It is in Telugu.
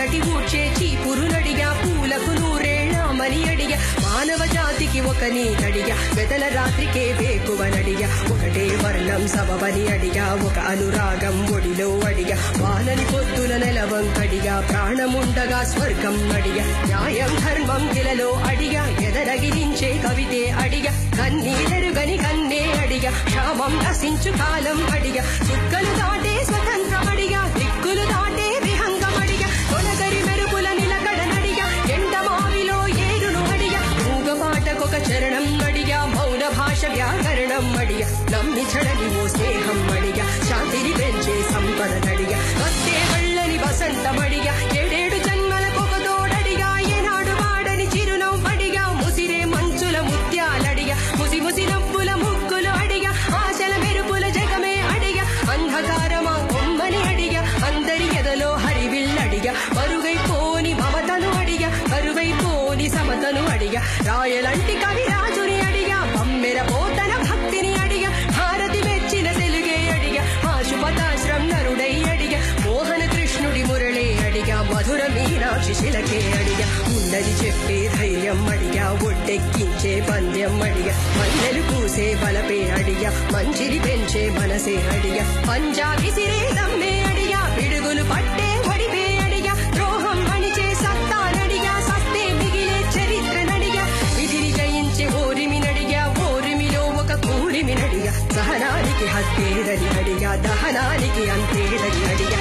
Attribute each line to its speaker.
Speaker 1: చీకటి ఊడ్చే చీపురునడిగా పూలకు నూరేళ్ల మని అడిగా మానవ జాతికి ఒక నీతడిగా వెతల రాత్రికే వేకువనడిగా ఒకటే వర్ణం సబవని అడిగా ఒక అనురాగం ఒడిలో అడిగా వానని పొద్దున నెలవంకడిగా ప్రాణముండగా స్వర్గం అడిగా న్యాయం ధర్మం గిలలో అడిగా ఎదరగిరించే కవితే అడిగా కన్నీరెరుగని కన్నే అడిగా క్షామం నశించు కాలం అడిగా చుక్కలు దాటే స్వతంత్రం అడిగా దిక్కులు దాటే విహంగం అడిగా తొలగరి మెరుపుల నిలకడనడిగా ఎండమావిలో ఏరును అడిగా మూగపాటకొక చరణం అడిగా మౌన భాష వ్యాకరణం అడిగా నమ్మి చడని ఓ స్నేహం అడిగా శాంతిని పెంచే సంపదనడిగా వస్తే వెళ్ళని వసంతమడిగా ఏడేడు జన్మలకొక తోడడిగా ఏనాడు వాడని చిరునవ్వడిగా ముసిరే మంచుల ముత్యాలడిగా ముసి ముసి నవ్వుల ముక్కులు అడిగా ఆశల మెరుపుల జగమే అడిగా అంధకారమా కొమ్మని అడిగా అందరి ఎదలో హరివిల్లడిగా మరుగైపోని మమతను అడిగా కరువైపోని సమతను అడిగా రాయలంటి కవిరాజుని అడిగా బమ్మెర పోతన భక్తిని అడిగా భారతి మెచ్చిన తెలుగే అడిగా ఆశుపతాశ్రం నరుడై అడిగా మోహన కృష్ణుడి మురళే అడిగా మధుర మీనాక్షి శిలకే అడిగా ఉన్నది చెప్పే ధైర్యం అడిగా ఒడ్డెక్కించే పంద్యం అడిగా మల్లెలు పూసే బలపే అడిగా మంచిని పెంచే మనసే అడిగా పంజాబీ సిరే దమ్మే అడిగా పిడుగులు పట్టే ఒడిపే అడిగా ద్రోహం అణిచే సత్తానడిగా సత్తే మిగిలే చరిత్రనడిగా విధిని జయించే ఓరిమినడిగా ఓరిమిలో ఒక కూరిమినడిగా సహనానికి హత్తేరని అడిగా దహనానికి అంతేరని అడిగా